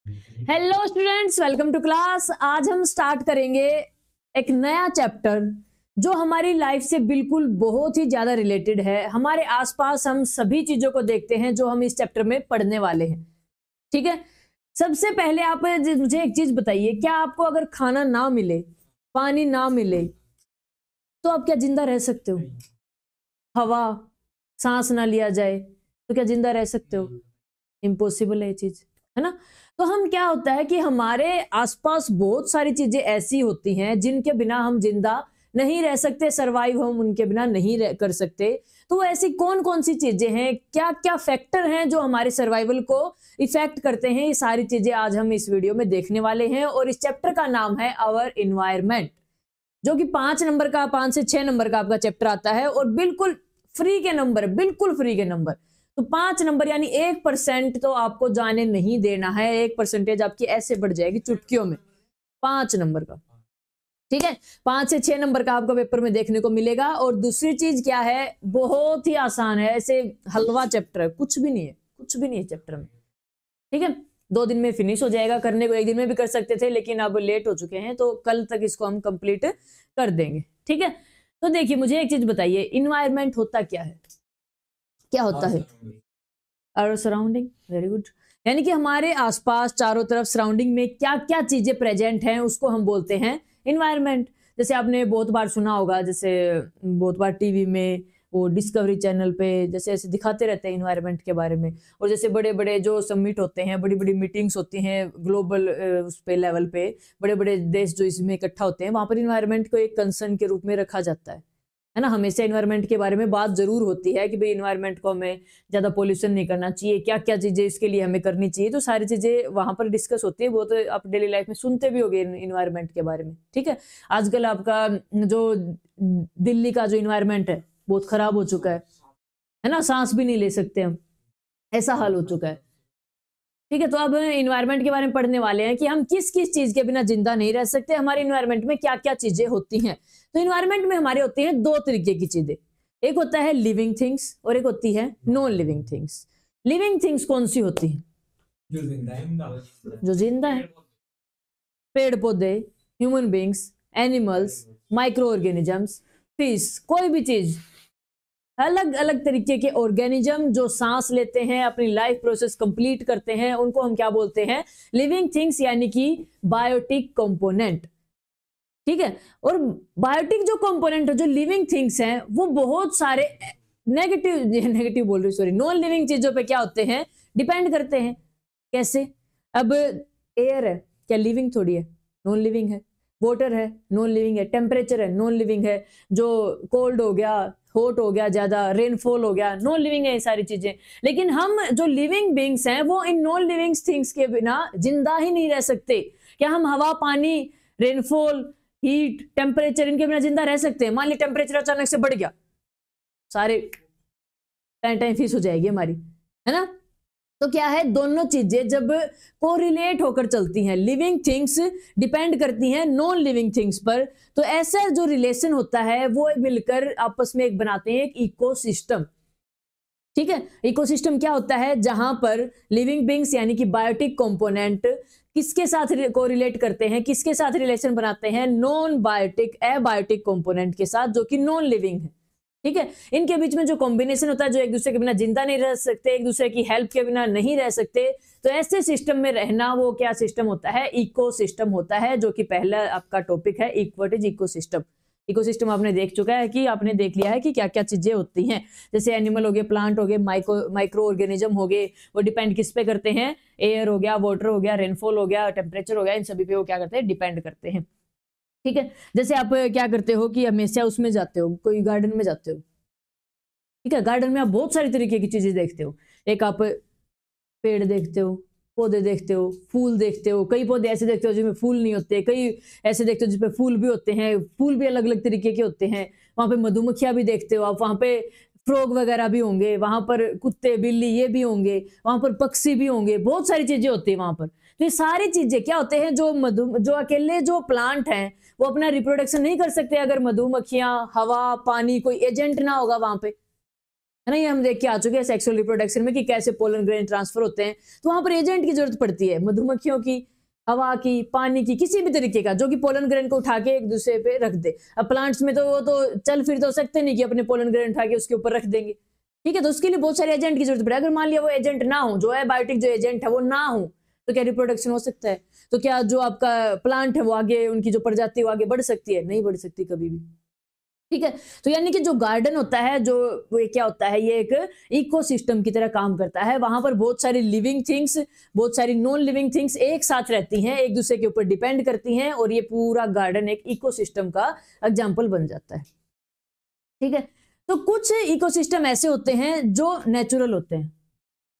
Hello students, welcome to class. आज हम start करेंगे एक नया चैप्टर जो हमारी लाइफ से बिल्कुल बहुत ही ज्यादा रिलेटेड है। हमारे आसपास हम सभी चीजों को देखते हैं जो हम इस चैप्टर में पढ़ने वाले हैं। ठीक है, सबसे पहले आप मुझे एक चीज बताइए, क्या आपको अगर खाना ना मिले, पानी ना मिले, तो आप क्या जिंदा रह सकते हो? हवा, सांस ना लिया जाए तो क्या जिंदा रह सकते हो? इम्पॉसिबल है ये चीज, है ना। तो हम क्या होता है कि हमारे आसपास बहुत सारी चीजें ऐसी होती हैं जिनके बिना हम जिंदा नहीं रह सकते, सरवाइव हम उनके बिना नहीं कर सकते। तो वो ऐसी कौन कौन सी चीजें हैं, क्या क्या फैक्टर हैं जो हमारे सर्वाइवल को इफेक्ट करते हैं, ये सारी चीजें आज हम इस वीडियो में देखने वाले हैं। और इस चैप्टर का नाम है आवर इन्वायरमेंट, जो कि 5 नंबर का, 5 से 6 नंबर का आपका चैप्टर आता है और बिल्कुल फ्री के नंबर, बिल्कुल फ्री के नंबर। तो 5 नंबर यानी 1% तो आपको जाने नहीं देना है। 1% आपकी ऐसे बढ़ जाएगी चुटकियों में, 5 नंबर का। ठीक है, 5 से 6 नंबर का आपको पेपर में देखने को मिलेगा। और दूसरी चीज क्या है, बहुत ही आसान है, ऐसे हलवा चैप्टर है, कुछ भी नहीं है, कुछ भी नहीं है चैप्टर में। ठीक है, 2 दिन में फिनिश हो जाएगा। करने को 1 दिन में भी कर सकते थे, लेकिन अब लेट हो चुके हैं तो कल तक इसको हम कंप्लीट कर देंगे। ठीक है, तो देखिए मुझे एक चीज बताइए, इन्वायरमेंट होता क्या है? क्या होता है? Our surrounding. Very good. यानी कि हमारे आसपास चारों तरफ सराउंडिंग में क्या क्या चीजें प्रेजेंट हैं उसको हम बोलते हैं इन्वायरमेंट। जैसे आपने बहुत बार सुना होगा, जैसे बहुत बार टीवी में, वो डिस्कवरी चैनल पे जैसे ऐसे दिखाते रहते हैं इन्वायरमेंट के बारे में। और जैसे बड़े बड़े जो समिट होते हैं, बड़ी बड़ी मीटिंग्स होती हैं ग्लोबल उस पे लेवल पे, बड़े बड़े देश जो इसमें इकट्ठा होते हैं, वहां पर इन्वायरमेंट को एक कंसर्न के रूप में रखा जाता है ना। हमेशा इन्वायरमेंट के बारे में बात जरूर होती है कि भाई इन्वायरमेंट को हमें ज्यादा पोल्यूशन नहीं करना चाहिए, क्या क्या चीजें इसके लिए हमें करनी चाहिए। तो सारी चीजें वहां पर डिस्कस होती है। वो तो आप डेली लाइफ में सुनते भी होंगे इन्वायरमेंट के बारे में। ठीक है, आजकल आपका जो दिल्ली का जो इन्वायरमेंट है बहुत खराब हो चुका है ना, सांस भी नहीं ले सकते हम, ऐसा हाल हो चुका है। ठीक है, तो अब इन्वायरमेंट के बारे में पढ़ने वाले हैं कि हम किस किस चीज के बिना जिंदा नहीं रह सकते, हमारे इन्वायरमेंट में क्या क्या चीजें होती हैं। तो इन्वायरमेंट में हमारे होती हैं 2 तरीके की चीजें, एक होता है लिविंग थिंग्स और एक होती है non living things. Living things कौन सी होती है? जो जिंदा है, पेड़ पौधे, human beings, animals, micro organisms, fish, कोई भी चीज, अलग अलग तरीके के ऑर्गेनिज्म जो सांस लेते हैं, अपनी लाइफ प्रोसेस कंप्लीट करते हैं, उनको हम क्या बोलते हैं? लिविंग थिंग्स, यानी कि बायोटिक कंपोनेंट। ठीक है, और बायोटिक जो कंपोनेंट है, जो लिविंग थिंग्स हैं, वो बहुत सारे नेगेटिव बोल रही, सॉरी, नॉन लिविंग चीजों पे क्या होते हैं? डिपेंड करते हैं। कैसे? अब एयर है, क्या लिविंग थोड़ी है? नॉन लिविंग है। वाटर है, नॉन लिविंग है। टेम्परेचर है, नॉन लिविंग है। जो कोल्ड हो गया, हॉट हो गया, ज्यादा रेनफॉल हो गया, नॉन लिविंग है ये सारी चीजें। लेकिन हम जो लिविंग बींग्स हैं वो इन नॉन लिविंग थिंग्स के बिना जिंदा ही नहीं रह सकते। क्या हम हवा, पानी, रेनफॉल, हीट, टेम्परेचर, इनके बिना जिंदा रह सकते हैं? मान ली टेम्परेचर अचानक से बढ़ गया, सारे टाइम फीस हो जाएगी हमारी, है ना। तो क्या है, दोनों चीजें जब कोरिलेट होकर चलती हैं, लिविंग थिंग्स डिपेंड करती हैं नॉन लिविंग थिंग्स पर, तो ऐसा जो रिलेशन होता है वो मिलकर आपस में एक बनाते हैं एक इकोसिस्टम। ठीक है, इकोसिस्टम क्या होता है? जहां पर लिविंग बींग्स यानी कि बायोटिक कंपोनेंट किसके साथ कोरिलेट करते हैं, किसके साथ रिलेशन बनाते हैं? नॉन बायोटिक, एबायोटिक कंपोनेंट के साथ, जो कि नॉन लिविंग है। ठीक है, इनके बीच में जो कॉम्बिनेशन होता है, जो एक दूसरे के बिना जिंदा नहीं रह सकते, एक दूसरे की हेल्प के बिना नहीं रह सकते, तो ऐसे सिस्टम में रहना वो क्या सिस्टम होता है? इकोसिस्टम होता है, जो कि पहला आपका टॉपिक है, व्हाट इज इकोसिस्टम। इकोसिस्टम आपने देख चुका है कि आपने देख लिया है कि क्या क्या चीजें होती हैं। जैसे एनिमल हो गए, प्लांट हो गए, माइक्रो ऑर्गेनिज्म हो गए, वो डिपेंड किस पे करते हैं? एयर हो गया, वाटर हो गया, रेनफॉल हो गया, टेम्परेचर हो गया, इन सभी पे वो क्या करते हैं? डिपेंड करते हैं। ठीक है, जैसे आप क्या करते हो कि हमेशा उसमें जाते हो, कोई गार्डन में जाते हो। ठीक है, गार्डन में आप बहुत सारी तरीके की चीजें देखते हो। एक आप पेड़ देखते हो, पौधे देखते हो, फूल देखते हो। कई पौधे ऐसे देखते हो जिसमें फूल नहीं होते, कई ऐसे देखते हो जिसमें फूल भी होते हैं। फूल भी अलग अलग तरीके के होते हैं। वहां पे मधुमक्खियां भी देखते हो आप, वहां पे फ्रॉग वगैरह भी होंगे, वहां पर कुत्ते, बिल्ली, ये भी होंगे, वहां पर पक्षी भी होंगे, बहुत सारी चीजें होती है वहां पर। तो ये सारी चीजें क्या होते हैं, जो अकेले जो प्लांट हैं वो अपना रिप्रोडक्शन नहीं कर सकते अगर मधुमक्खियां, हवा, पानी, कोई एजेंट ना होगा वहां पे, है ना, ये हम देख के आ चुके हैं सेक्सुअल रिप्रोडक्शन में कि कैसे पोलन ग्रेन ट्रांसफर होते हैं। तो वहां पर एजेंट की जरूरत पड़ती है, मधुमक्खियों की, हवा की, पानी की, किसी भी तरीके का जो कि पोलन ग्रेन को उठा के एक दूसरे पे रख दे। अब प्लांट्स में तो वो तो चल फिर तो सकते नहीं कि अपने पोलन ग्रेन उठा के उसके ऊपर रख देंगे, ठीक है। तो उसके लिए बहुत सारे एजेंट की जरूरत पड़े। अगर मान लिया वो एजेंट ना हो, जो एबायोटिक जो एजेंट है वो ना हो, तो क्या रिप्रोडक्शन हो सकता है? तो क्या जो आपका प्लांट है वो आगे, उनकी जो प्रजाति वो आगे बढ़ सकती है? नहीं बढ़ सकती कभी भी, ठीक है। तो यानी कि जो गार्डन होता है, जो वो क्या होता है, ये एक इकोसिस्टम की तरह काम करता है। वहां पर बहुत सारी लिविंग थिंग्स, बहुत सारी नॉन लिविंग थिंग्स एक साथ रहती हैं, एक दूसरे के ऊपर डिपेंड करती हैं, और ये पूरा गार्डन एक इकोसिस्टम का एग्जाम्पल बन जाता है, ठीक है। तो कुछ इकोसिस्टम ऐसे होते हैं जो नेचुरल होते हैं,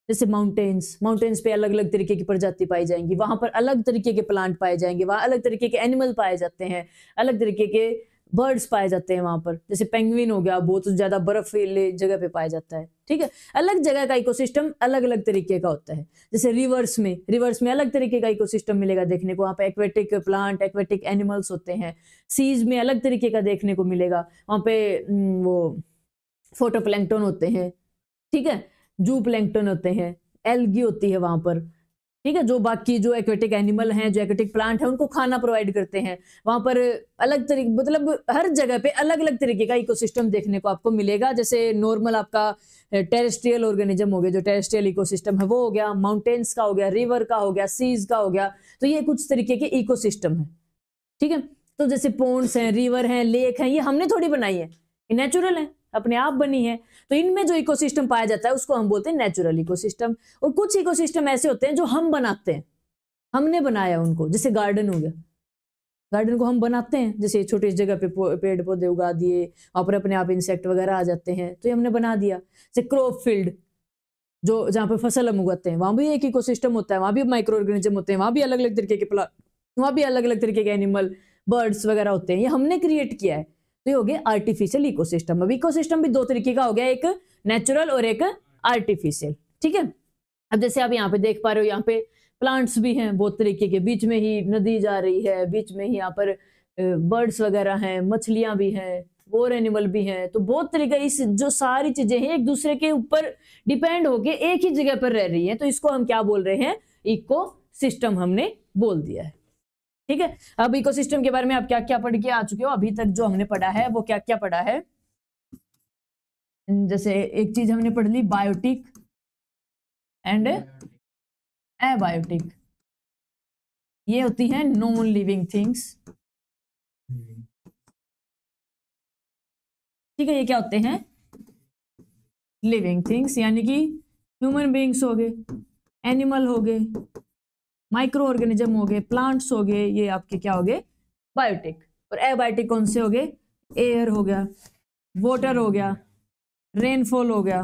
जैसे माउंटेन्स पे अलग अलग तरीके की प्रजाति पाई जाएंगी, वहां पर अलग तरीके के प्लांट पाए जाएंगे, वहां अलग तरीके के एनिमल पाए जाते हैं, अलग तरीके के बर्ड्स पाए जाते हैं वहां पर। जैसे पेंगुइन हो गया, बहुत ज्यादा बर्फीली जगह पे पाया जाता है, ठीक है। अलग जगह का इकोसिस्टम अलग अलग तरीके का होता है। जैसे रिवर्स में अलग तरीके का इकोसिस्टम मिलेगा देखने को, वहां पे एक्वेटिक प्लांट, एक्वेटिक एनिमल्स होते हैं। सीज में अलग तरीके का देखने को मिलेगा, वहां पे वो फोटोप्लैंक्टन होते हैं, ठीक है, जू प्लैंक्टन होते हैं, एल्गी होती है वहां पर, ठीक है, जो बाकी जो एक्वेटिक एनिमल हैं, जो एक्वेटिक प्लांट है, उनको खाना प्रोवाइड करते हैं। वहां पर अलग तरीके, मतलब हर जगह पे अलग अलग तरीके का इकोसिस्टम देखने को आपको मिलेगा। जैसे नॉर्मल आपका टेरेस्ट्रियल ऑर्गेनिज्म हो गया, जो टेरेस्ट्रियल इकोसिस्टम है वो हो गया, माउंटेन्स का हो गया, रिवर का हो गया, सीज का हो गया। तो ये कुछ तरीके के इकोसिस्टम है, ठीक है। तो जैसे पोन्ड्स हैं, रिवर हैं, लेक हैं, ये हमने थोड़ी बनाई है, ये नेचुरल है, अपने आप बनी है। तो इनमें जो इकोसिस्टम पाया जाता है उसको हम बोलते हैं नेचुरल इकोसिस्टम। और कुछ इकोसिस्टम ऐसे होते हैं जो हम बनाते हैं, हमने बनाया उनको, जैसे गार्डन हो गया, गार्डन को हम बनाते हैं, जैसे छोटी जगह पे पेड़ पौधे उगा दिए, वहां पर अपने आप इंसेक्ट वगैरह आ जाते हैं, तो ये हमने बना दिया। जैसे क्रॉप फील्ड, जो जहाँ पे फसल हम उगाते हैं, वहां भी एक इकोसिस्टम होता है, वहां भी माइक्रो ऑर्गेनिज्म होते हैं, वहां भी अलग अलग तरीके के प्लांट, वहां भी अलग अलग तरीके के एनिमल, बर्ड्स वगैरह होते हैं, ये हमने क्रिएट किया है। तो ये हो गया आर्टिफिशियल इकोसिस्टम। अब इकोसिस्टम भी दो तरीके का हो गया, एक नेचुरल और एक आर्टिफिशियल, ठीक है। अब जैसे आप यहाँ पे देख पा रहे हो, यहाँ पे प्लांट्स भी हैं बहुत तरीके के, बीच में ही नदी जा रही है, बीच में ही यहाँ पर बर्ड्स वगैरह हैं, मछलियां भी हैं, और एनिमल भी हैं। तो बहुत तरीके, इस जो सारी चीजें हैं एक दूसरे के ऊपर डिपेंड होके एक ही जगह पर रह रही हैं, तो इसको हम क्या बोल रहे हैं? इको सिस्टम हमने बोल दिया है, ठीक है। अब इकोसिस्टम के बारे में आप क्या क्या पढ़ के आ चुके हो अभी तक? जो हमने पढ़ा है वो क्या क्या पढ़ा है? जैसे एक चीज हमने पढ़ ली, बायोटिक एंड एबायोटिक, ये होती है नॉन लिविंग थिंग्स, ठीक है। ये क्या होते हैं? लिविंग थिंग्स, यानी कि ह्यूमन बीइंग्स हो गए, एनिमल हो गए, माइक्रो ऑर्गेनिज्म हो गए, प्लांट्स हो गए, ये आपके क्या हो गए? बायोटिक। और एबायोटिक कौन से हो गए? एयर हो गया, वाटर हो गया, रेनफॉल हो गया,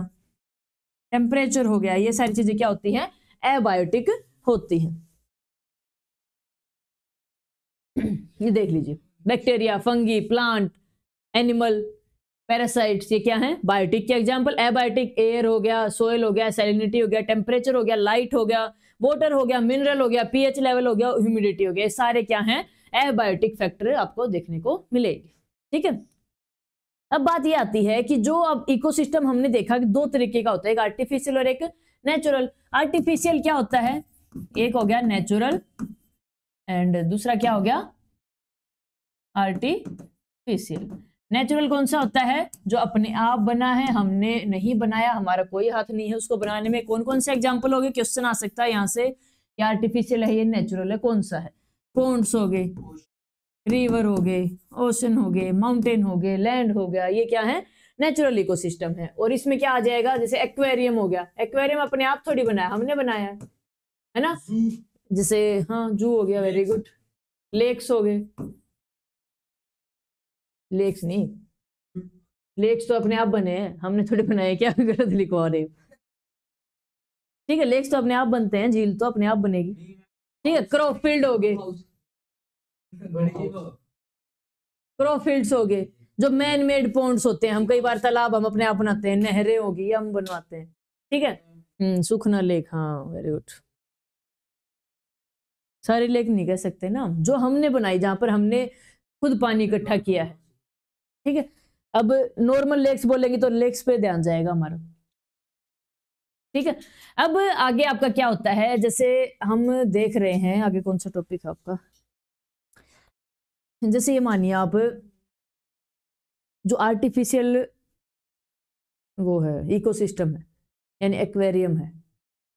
टेम्परेचर हो गया, ये सारी चीजें क्या होती हैं? एबायोटिक होती हैं। ये देख लीजिए, bacteria, fungi, plant, animal, parasites, ये क्या है? बायोटिक के एग्जांपल। एबायोटिक एयर हो गया, सोइल हो गया, सैलिनिटी हो गया, टेम्परेचर हो गया, लाइट हो गया, वाटर हो गया, मिनरल हो गया, पीएच लेवल हो गया, ह्यूमिडिटी हो गया, ये सारे क्या हैं? एबायोटिक फैक्टर आपको देखने को मिलेगी, ठीक है। अब बात ये आती है कि जो अब इकोसिस्टम हमने देखा कि दो तरीके का होता है, एक आर्टिफिशियल और एक नेचुरल। आर्टिफिशियल क्या होता है? एक हो गया नेचुरल एंड दूसरा क्या हो गया? आर्टिफिशियल। नेचुरल कौन सा होता है? जो अपने आप बना है, हमने नहीं बनाया, हमारा कोई हाथ नहीं है उसको बनाने में। कौन कौन से एग्जाम्पल हो गए? क्वेश्चन आ सकता है यहाँ से, ये आर्टिफिशियल है, ये नेचुरल है, कौन सा है? पॉन्ड्स हो गए, रिवर हो गए, ओशन हो गए, माउंटेन हो गए, लैंड हो गया, ये क्या है? नेचुरल इकोसिस्टम है। और इसमें क्या आ जाएगा? जैसे एक्वेरियम हो गया, एक्वेरियम अपने आप थोड़ी बनाया, हमने बनाया है ना। जैसे हाँ, जू हो गया, वेरी गुड। लेक्स हो गए, लेक्स नहीं, लेक्स तो अपने आप बने हैं, हमने थोड़ी बनाए, क्या गलत लिखवा रहे हो? ठीक है, लेक्स तो अपने आप बनते हैं, झील तो अपने आप बनेगी, ठीक है। क्रॉपफील्ड हो गए, क्रॉपफील्ड्स हो गए, जो मैन मेड पॉन्ड्स होते हैं, हम कई बार तालाब हम अपने आप बनाते हैं, नहरें होगी हम बनवाते हैं, ठीक है। सुखना लेक, हाँ वेरी गुड। सारी लेक नहीं कह सकते ना, जो हमने बनाई, जहां पर हमने खुद पानी इकट्ठा किया है, ठीक है। अब नॉर्मल लेक्स बोलेंगे तो लेक्स पे ध्यान जाएगा हमारा, ठीक है। अब आगे आपका क्या होता है, जैसे हम देख रहे हैं आगे कौन सा टॉपिक है आपका, जैसे ये मानिए आप जो आर्टिफिशियल वो है इकोसिस्टम है, यानी एक्वेरियम है।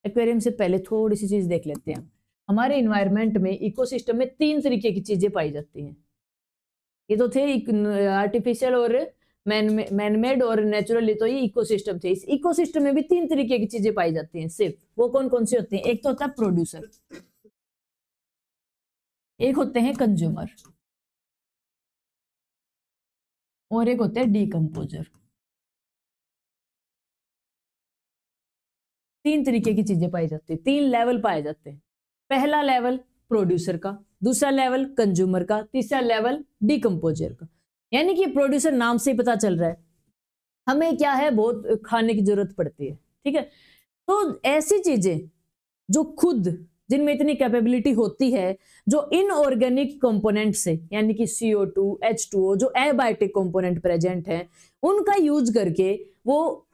एक्वेरियम से पहले थोड़ी सी चीज देख लेते हैं। हमारे इन्वायरमेंट में इकोसिस्टम में 3 तरीके की चीजें पाई जाती हैं। ये तो थे आर्टिफिशियल और मैनमेड और नेचुरल, तो ये इकोसिस्टम थे। इस इकोसिस्टम में भी 3 तरीके की चीजें पाई जाती हैं सिर्फ। वो कौन कौन सी होती हैं? एक तो होता है प्रोड्यूसर, एक होते हैं कंज्यूमर, और एक होते हैं डीकंपोजर। 3 तरीके की चीजें पाई जाती है, 3 लेवल पाए जाते हैं। पहला लेवल प्रोड्यूसर का, दूसरा लेवल कंज्यूमर का, तीसरा लेवल डीकंपोजर का। यानी कि प्रोड्यूसर नाम से ही पता चल रहा है हमें क्या है, बहुत खाने की जरूरत पड़ती है। ठीक है, तो ऐसी चीजें जो खुद, जिनमें इतनी कैपेबिलिटी होती है, जो इनऑर्गेनिक कंपोनेंट से, यानी कि CO2, H2O, जो एबायोटिक कंपोनेंट प्रेजेंट है, उनका यूज करके वो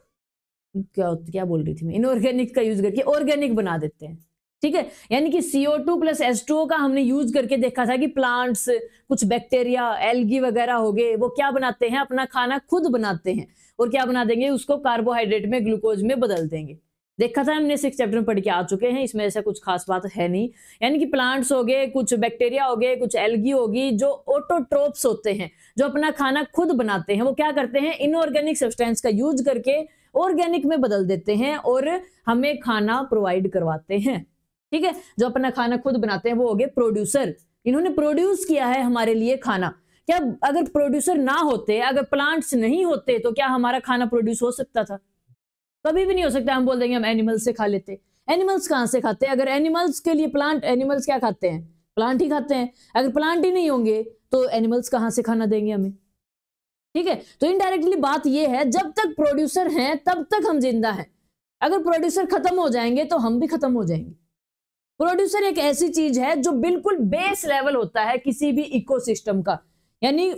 क्या बोल रही थी मैं, इनऑर्गेनिक का यूज करके ऑर्गेनिक बना देते हैं। ठीक है, यानी कि CO2 प्लस H2O का हमने यूज करके देखा था कि प्लांट्स, कुछ बैक्टीरिया, एल्गी वगैरह हो गए, वो क्या बनाते हैं, अपना खाना खुद बनाते हैं। और क्या बना देंगे, उसको कार्बोहाइड्रेट में, ग्लूकोज में बदल देंगे। देखा था हमने 6 चैप्टर में पढ़ के आ चुके हैं, इसमें ऐसा कुछ खास बात है नहीं। यानी कि प्लांट्स हो गए, कुछ बैक्टीरिया हो गए, कुछ एल्गी होगी, जो ऑटोट्रोप्स होते हैं, जो अपना खाना खुद बनाते हैं, वो क्या करते हैं, इनऑर्गेनिक सब्सटेंस का यूज करके ऑर्गेनिक में बदल देते हैं और हमें खाना प्रोवाइड करवाते हैं। ठीक है, जो अपना खाना खुद बनाते हैं वो हो गए प्रोड्यूसर। इन्होंने प्रोड्यूस किया है हमारे लिए खाना। क्या अगर प्रोड्यूसर ना होते, अगर प्लांट्स नहीं होते, तो क्या हमारा खाना प्रोड्यूस हो सकता था? कभी भी नहीं हो सकता। हम बोल देंगे हम एनिमल्स से खा लेते। एनिमल्स कहां से खाते हैं? अगर एनिमल्स के लिए प्लांट, एनिमल्स क्या खाते हैं? प्लांट ही खाते हैं। अगर प्लांट ही नहीं होंगे तो एनिमल्स कहां से खाना देंगे हमें? ठीक है, तो इनडायरेक्टली बात यह है, जब तक प्रोड्यूसर हैं तब तक हम जिंदा हैं। अगर प्रोड्यूसर खत्म हो जाएंगे तो हम भी खत्म हो जाएंगे। प्रोड्यूसर एक ऐसी चीज है जो बिल्कुल बेस लेवल होता है किसी भी इकोसिस्टम का। यानी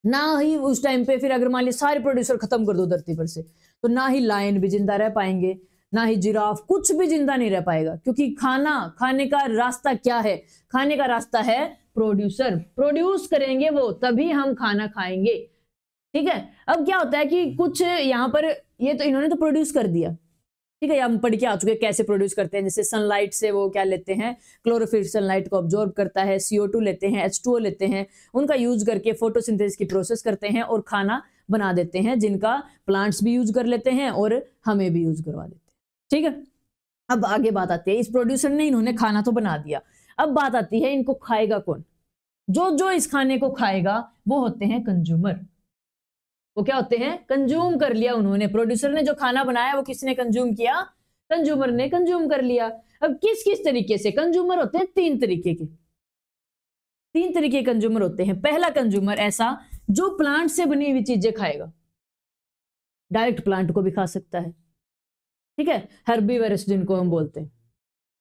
ना ही उस टाइम पे, फिर अगर मान लीजिए सारे प्रोड्यूसर खत्म कर दो धरती पर से, तो ना ही लायन भी जिंदा रह पाएंगे, ना ही जिराफ, कुछ भी जिंदा नहीं रह पाएगा। क्योंकि खाने का रास्ता क्या है? खाने का रास्ता है प्रोड्यूसर। प्रोड्यूस करेंगे वो, तभी हम खाना खाएंगे। ठीक है, अब क्या होता है कि कुछ यहाँ पर, ये तो इन्होंने तो प्रोड्यूस कर दिया। ठीक है, हम पढ़ के आ चुके हैं कैसे प्रोड्यूस करते हैं। जैसे सनलाइट से वो क्या लेते हैं, क्लोरोफिल सनलाइट को ऑब्जॉर्ब करता है, CO2 लेते हैं, H2O लेते हैं, उनका यूज करके फोटोसिंथेसिस की प्रोसेस करते हैं और खाना बना देते हैं, जिनका प्लांट्स भी यूज कर लेते हैं और हमें भी यूज करवा देते हैं। ठीक है, अब आगे बात आती है, इस प्रोड्यूसर ने, इन्होंने खाना तो बना दिया, अब बात आती है इनको खाएगा कौन? जो इस खाने को खाएगा वो होते हैं कंज्यूमर। वो क्या होते हैं? कंज्यूम कर लिया उन्होंने। प्रोड्यूसर ने जो खाना बनाया वो किसने कंज्यूम किया? कंज्यूमर ने कंज्यूम कर लिया। अब किस किस तरीके से कंज्यूमर होते हैं? 3 तरीके के, 3 तरीके कंज्यूमर होते हैं। पहला कंज्यूमर ऐसा जो प्लांट से बनी हुई चीजें खाएगा, डायरेक्ट प्लांट को भी खा सकता है। ठीक है, हर्बीवरस जिनको हम बोलते हैं।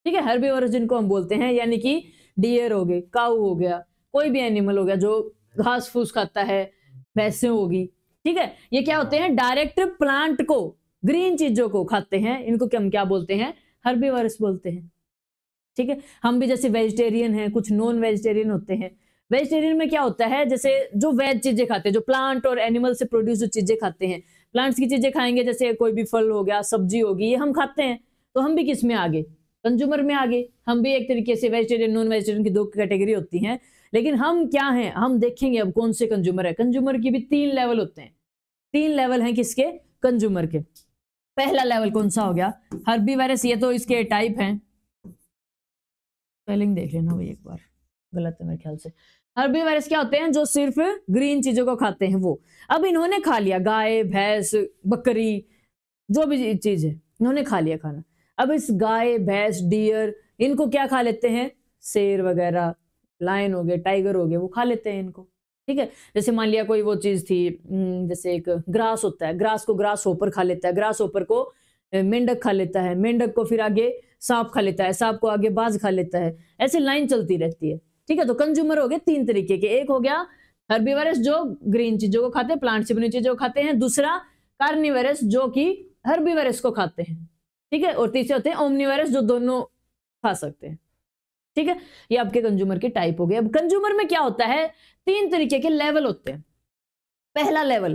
ठीक है, हर्बीवरस जिनको हम बोलते हैं, यानी कि डियर हो गए, काऊ हो गया, कोई भी एनिमल हो गया जो घास फूस खाता है, भैंसें होगी। ठीक है, ये क्या होते हैं? डायरेक्ट प्लांट को, ग्रीन चीजों को खाते हैं। इनको हम क्या बोलते हैं? हर्बीवरस बोलते हैं। ठीक है, हम भी जैसे वेजिटेरियन हैं, कुछ नॉन वेजिटेरियन होते हैं। वेजिटेरियन में क्या होता है, जैसे जो वेज चीजें खाते हैं, जो प्लांट और एनिमल से प्रोड्यूस जो चीजें खाते हैं, प्लांट्स की चीजें खाएंगे, जैसे कोई भी फल हो गया, सब्जी होगी, ये हम खाते हैं। तो हम भी किस में आगे? कंज्यूमर में आगे। हम भी एक तरीके से वेजिटेरियन, नॉन वेजिटेरियन की 2 कैटेगरी होती हैं। लेकिन हम क्या हैं, हम देखेंगे अब कौन से कंज्यूमर है। कंज्यूमर की भी 3 लेवल होते हैं। 3 लेवल हैं किसके? कंज्यूमर के। पहला लेवल कौन सा हो गया? हर्बीवरस। ये तो इसके टाइप हैं, स्पेलिंग देख लेना भाई एक बार, गलत है मेरे ख्याल से। हर्बीवरस क्या होते हैं? जो सिर्फ ग्रीन चीजों को खाते हैं वो। अब इन्होंने खा लिया गाय, भैंस, बकरी, जो भी चीज है इन्होंने खा लिया खाना। अब इस गाय, भैंस, डियर, इनको क्या खा लेते हैं? शेर वगैरह, लायन हो गए, टाइगर हो गए, वो खा लेते हैं इनको। ठीक है, जैसे मान लिया कोई वो चीज थी, जैसे एक ग्रास होता है, ग्रास को ग्रास होपर खा लेता है, ग्रास होपर को मेंढक खा लेता है, मेंढक को फिर आगे सांप खा लेता है, सांप को आगे बाज खा लेता है। ऐसे लाइन चलती रहती है। ठीक है, तो कंज्यूमर हो गए 3 तरीके के। एक हो गया हर्बीवरस जो ग्रीन चीजों को खाते हैं, प्लांट से बनी चीजों को खाते हैं। दूसरा कार्निवरस जो कि हर्बीवरस को खाते हैं। ठीक है, और तीसरे होते हैं ओमनीवरस जो दोनों खा सकते हैं। ठीक है, ये आपके कंज्यूमर के टाइप हो गए। अब कंज्यूमर में क्या होता है, 3 तरीके के लेवल होते हैं। पहला लेवल,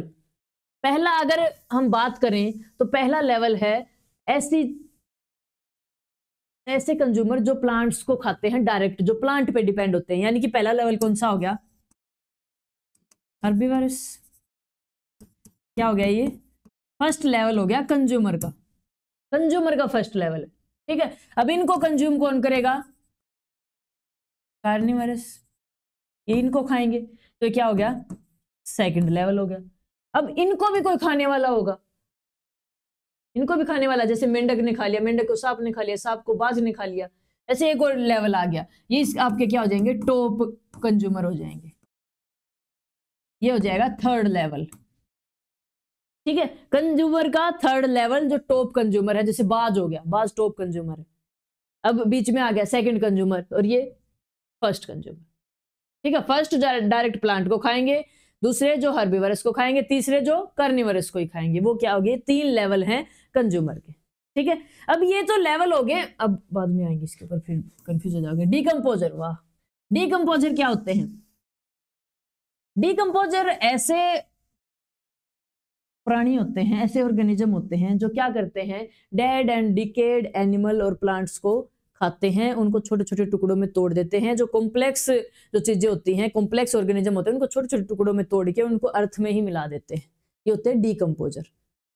पहला अगर हम बात करें तो पहला लेवल है ऐसे कंज्यूमर जो प्लांट्स को खाते हैं डायरेक्ट, जो प्लांट पे डिपेंड होते हैं। यानी कि पहला लेवल कौन सा हो गया, हर्बीवरस। क्या हो गया, ये फर्स्ट लेवल हो गया कंज्यूमर का, कंज्यूमर का फर्स्ट लेवल है। ठीक है, अब इनको कंज्यूम कौन करेगा, कार्निवरस, ये इनको खाएंगे, तो क्या हो गया, सेकंड लेवल हो गया। अब इनको भी कोई खाने वाला होगा, इनको भी खाने वाला, जैसे मेंढक ने खा लिया, मेंढक को सांप ने खा लिया, सांप को बाज ने खा लिया, ऐसे एक और लेवल आ गया। ये आपके क्या हो जाएंगे, टॉप कंज्यूमर हो जाएंगे, ये हो जाएगा थर्ड लेवल। ठीक है, कंज्यूमर का थर्ड लेवल जो टॉप कंज्यूमर है, जैसे बाज हो गया, बाज टॉप कंज्यूमर है। अब बीच में आ गया सेकंड कंज्यूमर और ये फर्स्ट कंज्यूमर। ठीक है, फर्स्ट डायरेक्ट प्लांट को खाएंगे, दूसरे जो हर्बीवरस को खाएंगे, तीसरे जो कार्निवरस को ही खाएंगे। वो क्या हो गए, 3 लेवल हैं कंज्यूमर के। ठीक है, अब ये तो लेवल हो गए, अब बाद में आएंगे इसके ऊपर, फिर कंफ्यूज हो जाओगे। डीकंपोजर, वाह, डीकंपोजर क्या होते हैं, डीकंपोजर ऐसे प्राणी होते हैं, ऐसे ऑर्गेनिज्म होते हैं जो क्या करते हैं, डेड एंड डिकेड एनिमल और प्लांट्स को खाते हैं, उनको छोटे छोटे टुकड़ों में तोड़ देते हैं। जो कॉम्प्लेक्स जो चीजें होती हैं, कॉम्प्लेक्स ऑर्गेनिज्म होते हैं, उनको छोटे छोटे टुकड़ों में तोड़ के उनको अर्थ में ही मिला देते हैं। ये होते हैं डीकंपोजर।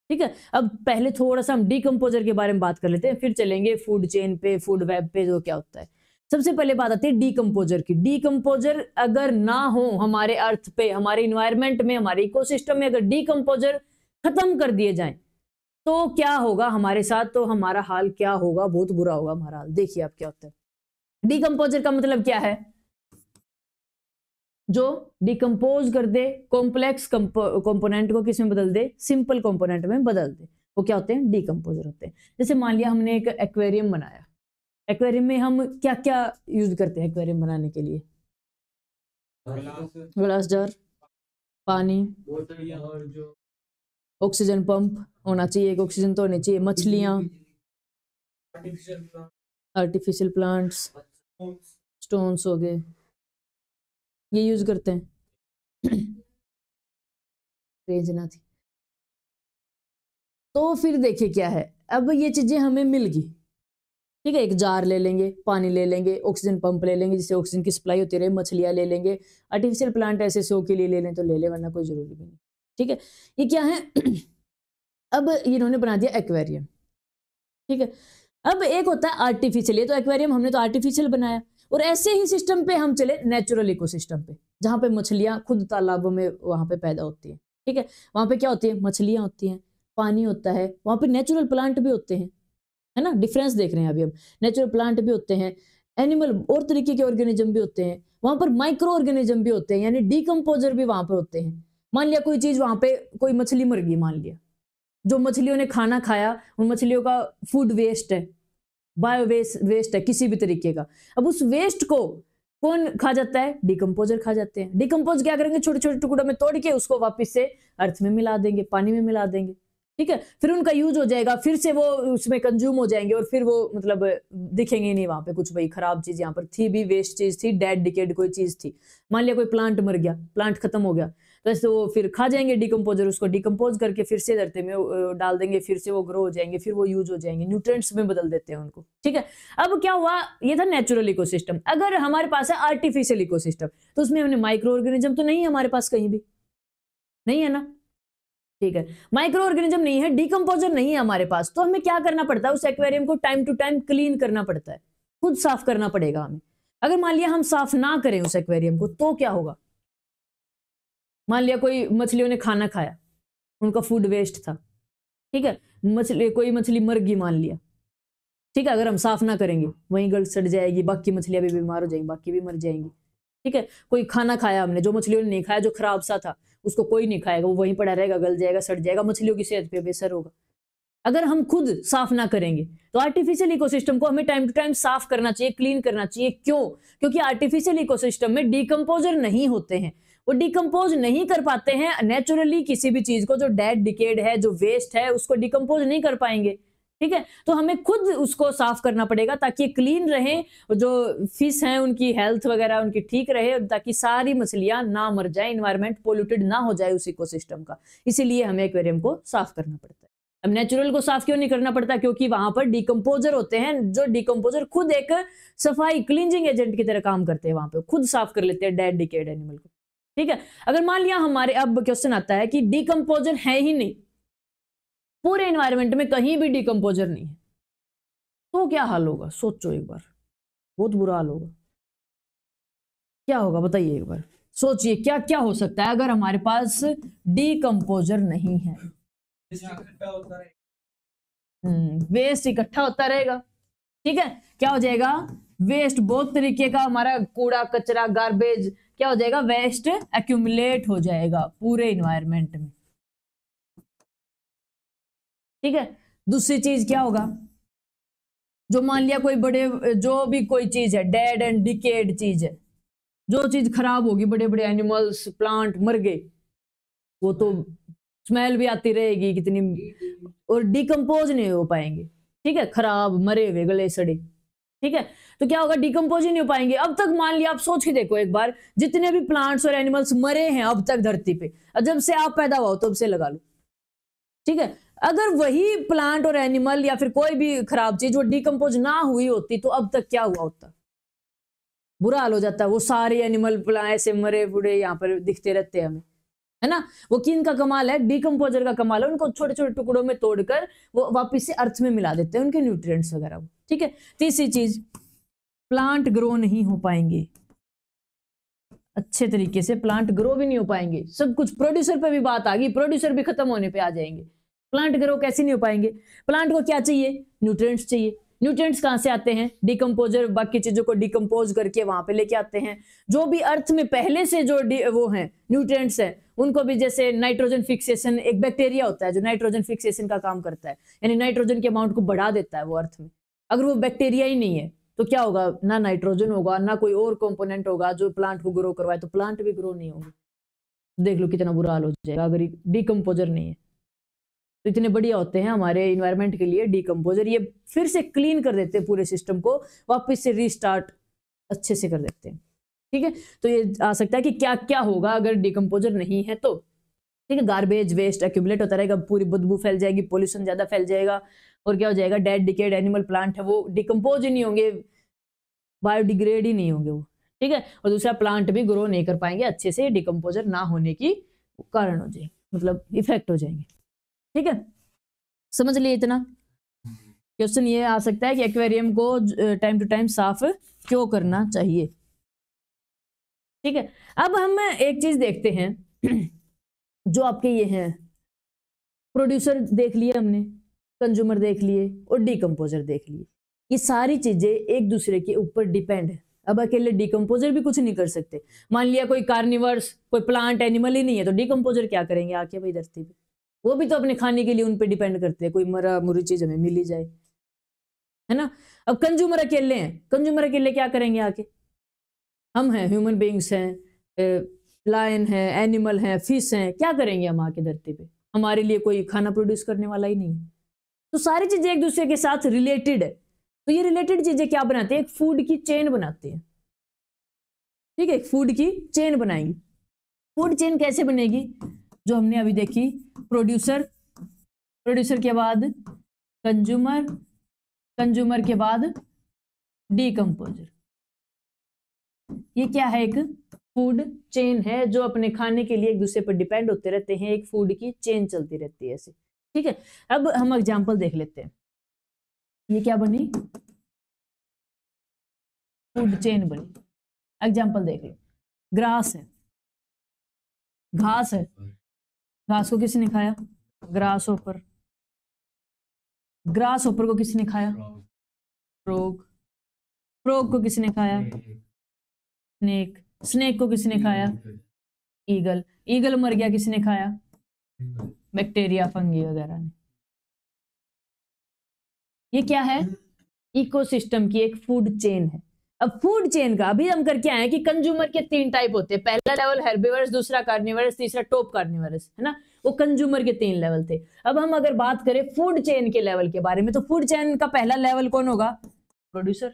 ठीक है, अब पहले थोड़ा सा हम डीकंपोजर के बारे में बात कर लेते हैं, फिर चलेंगे फूड चेन पे, फूड वेब पे, जो क्या होता है। सबसे पहले बात आती है डीकंपोजर की। डीकंपोजर अगर ना हो हमारे अर्थ पे, हमारे इन्वायरमेंट में, हमारे इकोसिस्टम में, अगर डीकंपोजर खत्म कर दिए जाएं तो क्या होगा हमारे साथ, तो हमारा हाल क्या होगा, बहुत बुरा होगा हमारा हाल। देखिए आप क्या होता है, डीकंपोजर का मतलब क्या है, जो डिकम्पोज कर दे, कॉम्प्लेक्स कंपोनेंट को किस में बदल दे, सिंपल कंपोनेंट में बदल दे, वो क्या होते हैं, डीकंपोजर होते हैं। जैसे मान लिया हमने एक एक्वेरियम बनाया, एक्वेरियम में हम क्या क्या यूज करते हैं एक्वेरियम बनाने के लिए, ग्लास जार, पानी, ऑक्सीजन पंप होना चाहिए, एक ऑक्सीजन तो होनी चाहिए, मछलियां, आर्टिफिशियल प्लांट्स, स्टोन्स हो गए, ये यूज करते हैं। रेंज ना थी, तो फिर देखिए क्या है, अब ये चीजें हमें मिल गई। ठीक है, एक जार ले लेंगे, पानी ले लेंगे, ऑक्सीजन पंप ले लेंगे जिससे ऑक्सीजन की सप्लाई होती रहे, मछलियां ले लेंगे, आर्टिफिशियल प्लांट ऐसे शो के लिए ले लें तो ले ले, वरना कोई जरूरी भी नहीं। ठीक है, ये क्या है, अब इन्होंने बना दिया एक्वेरियम। ठीक है, अब एक होता है आर्टिफिशियल, ये तो एक्वेरियम हमने तो आर्टिफिशियल बनाया, और ऐसे ही सिस्टम पे हम चले नेचुरल इकोसिस्टम पे, जहां पे मछलियां खुद तालाबों में वहां पे पैदा होती हैं। ठीक है, वहां पे क्या होती है, मछलियां होती हैं, पानी होता है, वहां पे नेचुरल प्लांट भी होते हैं, है ना, डिफरेंस देख रहे हैं अभी हम, नेचुरल प्लांट भी होते हैं, एनिमल और तरीके के ऑर्गेनिज्म भी होते हैं, वहां पर माइक्रो ऑर्गेनिज्म भी होते हैं, यानी डीकंपोजर भी वहां पे होते हैं। मान लिया कोई चीज वहां पे, कोई मछली मर गई, मान लिया जो मछलियों ने खाना खाया, उन मछलियों का फूड वेस्ट है, बायो वेस्ट है किसी भी तरीके का। अब उस वेस्ट को कौन खा जाता है, डीकंपोजर खा जाते हैं। डीकंपोज क्या करेंगे, छोटे छोटे टुकड़ों में तोड़ के उसको वापस से अर्थ में मिला देंगे, पानी में मिला देंगे। ठीक है, फिर उनका यूज हो जाएगा, फिर से वो उसमें कंज्यूम हो जाएंगे, और फिर वो मतलब दिखेंगे नहीं वहां पे कुछ, भाई खराब चीज यहाँ पर थी भी, वेस्ट चीज थी, डेड डिकेड कोई चीज थी। मान लिया कोई प्लांट मर गया, प्लांट खत्म हो गया, तो ऐसे वो फिर खा जाएंगे डीकंपोजर, उसको डीकंपोज करके फिर से धरती में डाल देंगे, फिर से वो ग्रो हो जाएंगे, फिर वो यूज हो जाएंगे, न्यूट्रिएंट्स में बदल देते हैं उनको। ठीक है, अब क्या हुआ, ये था नेचुरल इकोसिस्टम। अगर हमारे पास है आर्टिफिशियल इकोसिस्टम, तो उसमें हमने माइक्रो ऑर्गेनिज्म तो नहीं है हमारे पास, कहीं भी नहीं है ना। ठीक है, माइक्रो ऑर्गेनिज्म नहीं है, डीकंपोजर नहीं है हमारे पास, तो हमें क्या करना पड़ता है, उस एक्वेरियम को टाइम टू टाइम क्लीन करना पड़ता है, खुद साफ करना पड़ेगा हमें। अगर मान लिया हम साफ ना करें उस एक्वेरियम को, तो क्या होगा, मान लिया कोई मछलियों ने खाना खाया, उनका फूड वेस्ट था। ठीक है, कोई मछली मर गई मान लिया, ठीक है, अगर हम साफ ना करेंगे वहीं गल सड़ जाएगी, बाकी मछलियां भी बीमार हो जाएंगी, बाकी भी मर जाएंगी। ठीक है, कोई खाना खाया हमने, जो मछलियों ने नहीं खाया, जो खराब सा था, उसको कोई नहीं खाएगा, वो वहीं पड़ा रहेगा, गल जाएगा, सड़ जाएगा, मछलियों की सेहत पे बेअसर होगा। अगर हम खुद साफ ना करेंगे, तो आर्टिफिशियल इकोसिस्टम को हमें टाइम टू टाइम साफ करना चाहिए, क्लीन करना चाहिए। क्यों, क्योंकि आर्टिफिशियल इकोसिस्टम में डीकंपोजर नहीं होते हैं, वो डिकम्पोज नहीं कर पाते हैं नेचुरली, किसी भी चीज को जो डेड डिकेड है, जो वेस्ट है, उसको डिकम्पोज नहीं कर पाएंगे। ठीक है, तो हमें खुद उसको साफ करना पड़ेगा ताकि क्लीन रहे, जो फिश हैं उनकी हेल्थ वगैरह उनकी ठीक रहे, ताकि सारी मछलियां ना मर जाए, इन्वायरमेंट पोल्यूटेड ना हो जाए उस इकोसिस्टम का। इसीलिए हमें एक्वेरियम को साफ करना पड़ता है। अब नेचुरल को साफ क्यों नहीं करना पड़ता? क्योंकि वहां पर डिकम्पोजर होते हैं, जो डिकम्पोजर खुद एक सफाई क्लींजिंग एजेंट की तरह काम करते हैं, वहां पे खुद साफ कर लेते हैं डेड डिकेड एनिमल को। ठीक है, अगर मान लिया हमारे अब क्वेश्चन आता है कि डिकम्पोजर है ही नहीं, पूरे एनवायरनमेंट में कहीं भी डिकम्पोजर नहीं है, तो क्या हाल होगा? सोचो एक बार, बहुत बुरा हाल होगा। क्या होगा बताइए एक बार, सोचिए क्या क्या हो सकता है अगर हमारे पास डिकम्पोजर नहीं है। वेस्ट इकट्ठा होता रहेगा। ठीक है, क्या हो जाएगा? वेस्ट, बहुत तरीके का हमारा कूड़ा कचरा गार्बेज क्या हो जाएगा? वेस्ट एक्यूमुलेट हो जाएगा पूरे इन्वायरमेंट में। ठीक है, दूसरी चीज क्या होगा? जो मान लिया कोई बड़े, जो भी कोई चीज है डेड एंड डिकेड चीज है, जो चीज खराब होगी, बड़े बड़े एनिमल्स प्लांट मर गए, वो तो स्मेल भी आती रहेगी कितनी, और डिकम्पोज नहीं हो पाएंगे। ठीक है, खराब मरे हुए गले सड़े। ठीक है, तो क्या होगा? डिकम्पोज ही नहीं हो पाएंगे। अब तक मान लिया, आप सोच के देखो एक बार, जितने भी प्लांट्स और एनिमल्स मरे हैं अब तक धरती पे, जब से आप पैदा हुआ तब से लगा लो। ठीक है, अगर वही प्लांट और एनिमल या फिर कोई भी खराब चीज वो डिकम्पोज ना हुई होती तो अब तक क्या हुआ होता? बुरा हाल हो जाता। वो सारे एनिमल ऐसे मरे बुढ़े यहाँ पर दिखते रहते हैं हमें, है ना। वो किन का कमाल है? डिकम्पोजर का कमाल है। उनको छोटे छोटे टुकड़ों में तोड़कर वो वापस से अर्थ में मिला देते हैं, उनके न्यूट्रिएंट्स वगैरह। ठीक है, तीसरी चीज, प्लांट ग्रो नहीं हो पाएंगे अच्छे तरीके से, प्लांट ग्रो भी नहीं हो पाएंगे। सब कुछ प्रोड्यूसर पे भी बात आ गई, प्रोड्यूसर भी खत्म होने पे आ जाएंगे। प्लांट ग्रो कैसे नहीं हो पाएंगे? प्लांट को क्या चाहिए? न्यूट्रिएंट्स चाहिए। न्यूट्रिएंट्स कहां से आते हैं? डिकम्पोजर बाकी चीजों को डिकम्पोज करके वहां पे लेके आते हैं। जो भी अर्थ में पहले से जो वो हैं न्यूट्रिएंट्स हैं, उनको भी, जैसे नाइट्रोजन फिक्सेशन, एक बैक्टीरिया होता है जो नाइट्रोजन फिक्सेशन का काम करता है, यानी नाइट्रोजन के अमाउंट को बढ़ा देता है वो अर्थ में। अगर वो बैक्टीरिया ही नहीं है तो क्या होगा? ना नाइट्रोजन होगा, ना कोई और कंपोनेंट होगा जो प्लांट को ग्रो करवाए, तो प्लांट भी ग्रो नहीं होंगे। देख लो कितना बुरा हाल हो जाएगा अगर डिकम्पोजर नहीं है। तो इतने बढ़िया होते हैं हमारे इन्वायरमेंट के लिए डिकम्पोजर, ये फिर से क्लीन कर देते हैं पूरे सिस्टम को, वापस से रीस्टार्ट अच्छे से कर देते हैं। ठीक है, तो ये आ सकता है कि क्या क्या होगा अगर डिकम्पोजर नहीं है तो। ठीक है, गार्बेज वेस्ट एक्यूमुलेट होता रहेगा, पूरी बदबू फैल जाएगी, पोल्यूशन ज्यादा फैल जाएगा, और क्या हो जाएगा? डेड डिकेड एनिमल प्लांट है वो डिकम्पोज ही नहीं होंगे, बायोडिग्रेड ही नहीं होंगे वो। ठीक है, और दूसरा प्लांट भी ग्रो नहीं कर पाएंगे अच्छे से, डिकम्पोजर ना होने की कारण हो जाएगी, मतलब इफेक्ट हो जाएंगे। ठीक है, समझ लिए इतना? क्वेश्चन ये आ सकता है कि एक्वेरियम को टाइम टू टाइम साफ क्यों करना चाहिए। ठीक है, अब हम एक चीज देखते हैं जो आपके ये हैं, प्रोड्यूसर देख लिए हमने, कंज्यूमर देख लिए और डिकम्पोजर देख लिए। ये सारी चीजें एक दूसरे के ऊपर डिपेंड है। अब अकेले डिकम्पोजर भी कुछ नहीं कर सकते। मान लिया कोई कार्निवर्स, कोई प्लांट एनिमल ही नहीं है, तो डिकम्पोजर क्या करेंगे आके भाई धरती पे? वो भी तो अपने खाने के लिए उन पे डिपेंड करते हैं, कोई मरा मुरी चीज हमें मिल ही जाए, है ना। अब कंज्यूमर अकेले हैं, कंज्यूमर अकेले क्या करेंगे आके? हम हैं, ह्यूमन बींग्स हैं, लायन है, एनिमल है, फिश हैं, क्या करेंगे हम आके धरती पे? हमारे लिए कोई खाना प्रोड्यूस करने वाला ही नहीं है। तो सारी चीजें एक दूसरे के साथ रिलेटेड है। तो ये रिलेटेड चीजें क्या बनाती है? एक फूड की चेन बनाती है। ठीक है, फूड की चेन बनाएंगी। फूड चेन कैसे बनेगी? जो हमने अभी देखी, प्रोड्यूसर, प्रोड्यूसर के बाद कंज्यूमर, कंज्यूमर के बाद डिकम्पोजर। ये क्या है? एक फूड चेन है जो अपने खाने के लिए एक दूसरे पर डिपेंड होते रहते हैं, एक फूड की चेन चलती रहती है ऐसे। ठीक है, अब हम एग्जांपल देख लेते हैं। ये क्या बनी? फूड चेन बनी। एग्जांपल देख लो, ग्रास है, घास है, घास को किसने खाया? Grass hopper. ग्रास होपर को किसने खाया? फ्रॉग। फ्रॉग को किसने खाया? स्नेक। स्नेक को किसने खाया? ईगल। ईगल मर गया, किसने खाया? बैक्टीरिया, फंगी वगैरह ने। ये क्या है? इकोसिस्टम की एक फूड चेन है। अब फूड चेन का अभी हम करके आए हैं कि कंज्यूमर के 3 टाइप होते हैं। पहला लेवल हेर्बिवरस, दूसरा कार्निवरस, तीसरा टॉप कार्निवरस, है ना। वो कंज्यूमर के 3 लेवल थे। अब हम अगर बात करें फूड चेन के लेवल के बारे में, तो फूड चेन का पहला लेवल कौन होगा? प्रोड्यूसर।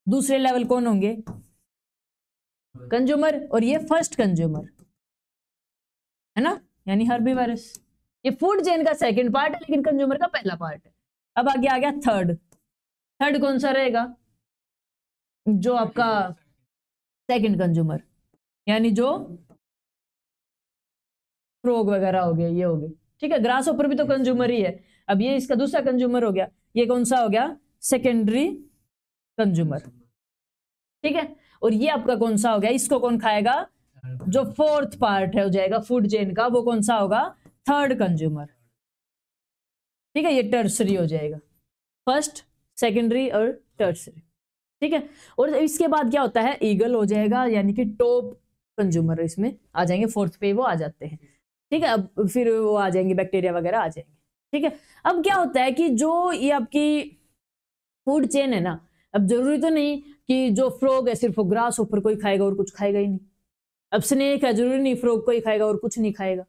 दूसरे लेवल कौन होंगे? कंज्यूमर। और ये फर्स्ट कंज्यूमर, है ना, यानी हर्बिवरस। ये फूड चेन का सेकंड पार्ट है, लेकिन कंज्यूमर का पहला पार्ट है। अब आगे आ गया थर्ड। थर्ड कौन सा रहेगा? जो आपका सेकंड कंज्यूमर, यानी जो फ्रॉग वगैरह हो गए, ये हो गए, ठीक है। ग्रास ऊपर भी तो कंज्यूमर ही है। अब ये इसका दूसरा कंज्यूमर हो गया। ये कौन सा हो गया? सेकेंडरी कंज्यूमर, ठीक है। और ये आपका कौन सा हो गया? इसको कौन खाएगा? जो फोर्थ पार्ट है हो जाएगा फूड चेन का, वो कौन सा होगा? थर्ड कंज्यूमर, ठीक है। ये टर्सरी हो जाएगा, फर्स्ट, सेकेंडरी और टर्सरी, ठीक है। और इसके बाद क्या होता है? ईगल हो जाएगा, यानी कि टॉप कंज्यूमर इसमें आ जाएंगे, फोर्थ पे वो आ जाते हैं, ठीक है। अब फिर वो आ जाएंगे, बैक्टीरिया वगैरह आ जाएंगे, ठीक है। अब क्या होता है कि जो ये आपकी फूड चेन है ना, अब जरूरी तो नहीं कि जो फ्रॉग है सिर्फ ग्रास ऊपर कोई खाएगा और कुछ खाएगा ही नहीं। अब स्नेक है, जरूरी नहीं फ्रॉग कोई खाएगा और कुछ नहीं खाएगा,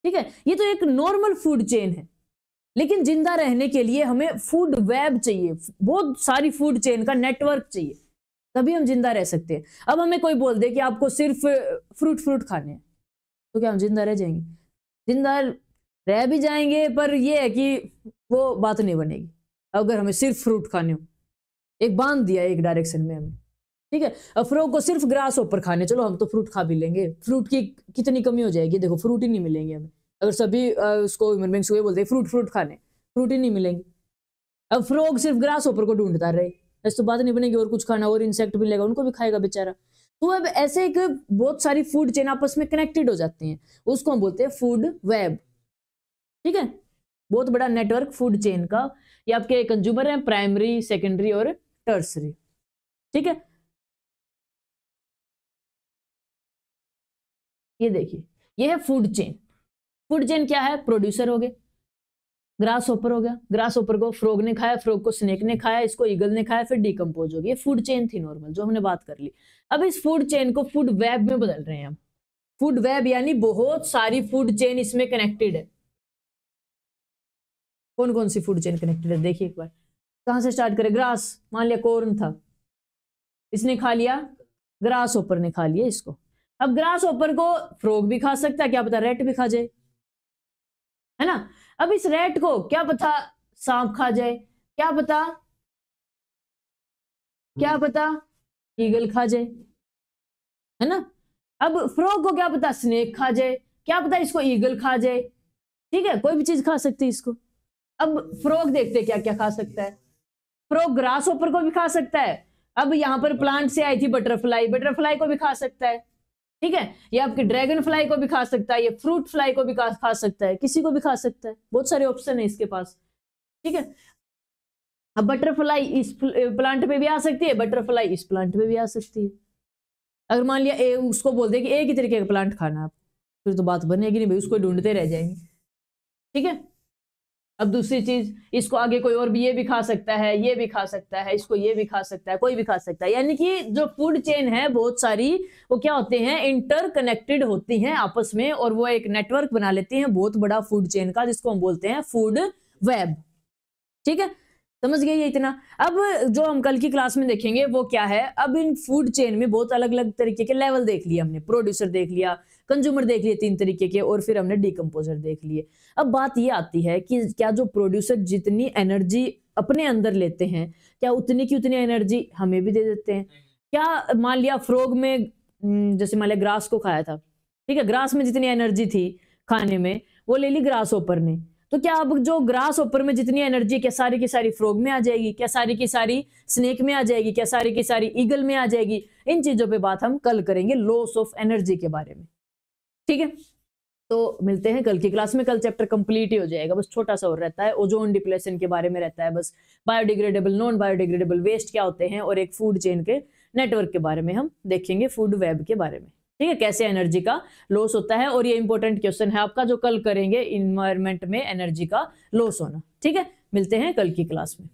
ठीक है। ये तो एक नॉर्मल फूड चेन है, लेकिन जिंदा रहने के लिए हमें फूड वेब चाहिए, बहुत सारी फूड चेन का नेटवर्क चाहिए, तभी हम जिंदा रह सकते हैं। अब हमें कोई बोल दे कि आपको सिर्फ फ्रूट खाने हैं, तो क्या हम जिंदा रह जाएंगे? जिंदा रह भी जाएंगे, पर यह है कि वो बात नहीं बनेगी। अगर हमें सिर्फ फ्रूट खाने हो, एक बांध दिया एक डायरेक्शन में हमें, ठीक है। अब फ्रॉग को सिर्फ ग्रास ऊपर खाने, चलो हम तो फ्रूट खा भी लेंगे, फ्रूट की कितनी कमी हो जाएगी, देखो फ्रूट ही नहीं मिलेंगे हमें। अगर सभी उसको ह्यूमन बीइंग्स को बोलते हैं फ्रूट खाने, फ्रूट ही नहीं मिलेंगे। अब फ्रॉग सिर्फ ग्रास ऊपर को ढूंढता रहे, ऐसे तो बात नहीं बनेगी, और कुछ खाना और इंसेक्ट मिलेगा, उनको भी खाएगा बेचारा। तो अब ऐसे एक बहुत सारी फूड चेन आपस में कनेक्टेड हो जाती हैं, उसको हम बोलते हैं फूड वेब, ठीक है। बहुत बड़ा नेटवर्क फूड चेन का। ये आपके कंज्यूमर हैं, प्राइमरी, सेकेंडरी और टर्सरी, ठीक है। ये देखिए, ये है फूड चेन। फूड चेन क्या है? प्रोड्यूसर हो गए, ग्रास ऊपर हो गया, ग्रास ऊपर को फ्रॉग ने खाया, फ्रॉग को स्नेक ने खाया, इसको ईगल ने खाया, फिर डिकम्पोज हो गया। ये फूड चेन थी नॉर्मल, जो हमने बात कर ली। अब इस फूड चेन को फूड वेब में बदल रहे हैं हम। फूड वेब यानी बहुत सारी फूड चेन इसमें कनेक्टेड है। कौन कौन सी फूड चेन कनेक्टेड है देखिए एक बार। कहां से स्टार्ट करें? ग्रास, मान लिया कॉर्न था, इसने खा लिया, ग्रास ऊपर ने खा लिया इसको। अब ग्रास ऊपर को फ्रॉग भी खा सकता है, क्या पता रेट भी खा जाए, है ना। अब इस रेट को क्या पता सांप खा जाए, क्या पता ईगल खा जाए, है ना। अब फ्रॉग को क्या पता स्नेक खा जाए, क्या पता इसको ईगल खा जाए, ठीक है, कोई भी चीज खा सकती है इसको। अब फ्रॉग देखते क्या क्या खा सकता है। फ्रॉग ग्रास ऊपर को भी खा सकता है। अब यहां पर प्लांट से आई थी बटरफ्लाई, बटरफ्लाई को भी खा सकता है, ठीक है। ये आपके ड्रैगन फ्लाई को भी खा सकता है, ये फ्रूट फ्लाई को भी खा सकता है, किसी को भी खा सकता है, बहुत सारे ऑप्शन है इसके पास, ठीक है। अब बटरफ्लाई इस प्लांट पे भी आ सकती है, बटरफ्लाई इस प्लांट पे भी आ सकती है। अगर मान लिया उसको बोल दे कि एक ही तरीके का प्लांट खाना आप, फिर तो बात बनेगी नहीं भाई, उसको ढूंढते रह जाएंगे, ठीक है। अब दूसरी चीज, इसको आगे कोई और भी ये भी खा सकता है, ये भी खा सकता है, इसको ये भी खा सकता है, कोई भी खा सकता है। यानी कि जो फूड चेन है बहुत सारी, वो क्या होते हैं? इंटरकनेक्टेड होती हैं आपस में, और वो एक नेटवर्क बना लेती हैं बहुत बड़ा फूड चेन का, जिसको हम बोलते हैं फूड वेब, ठीक है। समझ गए ये इतना? अब जो हम कल की क्लास में देखेंगे वो क्या है? अब इन फूड चेन में बहुत अलग अलग तरीके के लेवल देख लिए हमने, प्रोड्यूसर देख लिया, कंज्यूमर देख लिए 3 तरीके के, और फिर हमने डिकम्पोजर देख लिए। अब बात ये आती है कि क्या जो प्रोड्यूसर जितनी एनर्जी अपने अंदर लेते हैं, क्या उतनी की उतनी एनर्जी हमें भी दे देते हैं? क्या मान लिया फ्रॉग में, जैसे मान लिया ग्रास को खाया था, ठीक है, ग्रास में जितनी एनर्जी थी खाने में, वो ले ली ग्रास ऊपर ने, तो क्या अब जो ग्रास ऊपर में जितनी एनर्जी, क्या सारी की सारी फ्रॉग में आ जाएगी? क्या सारी की सारी स्नेक में आ जाएगी? क्या सारी की सारी ईगल में आ जाएगी? इन चीजों पे बात हम कल करेंगे, लॉस ऑफ एनर्जी के बारे में, ठीक है। तो मिलते हैं कल की क्लास में। कल चैप्टर कंप्लीट ही हो जाएगा, बस छोटा सा और रहता है, ओजोन डिप्लेशन के बारे में रहता है बस, बायोडिग्रेडेबल, नॉन बायोडिग्रेडेबल वेस्ट क्या होते हैं, और एक फूड चेन के नेटवर्क के बारे में हम देखेंगे, फूड वेब के बारे में, ठीक है, कैसे एनर्जी का लॉस होता है। और ये इंपॉर्टेंट क्वेश्चन है आपका जो कल करेंगे, इन्वायरमेंट में एनर्जी का लॉस होना, ठीक है। मिलते हैं कल की क्लास में।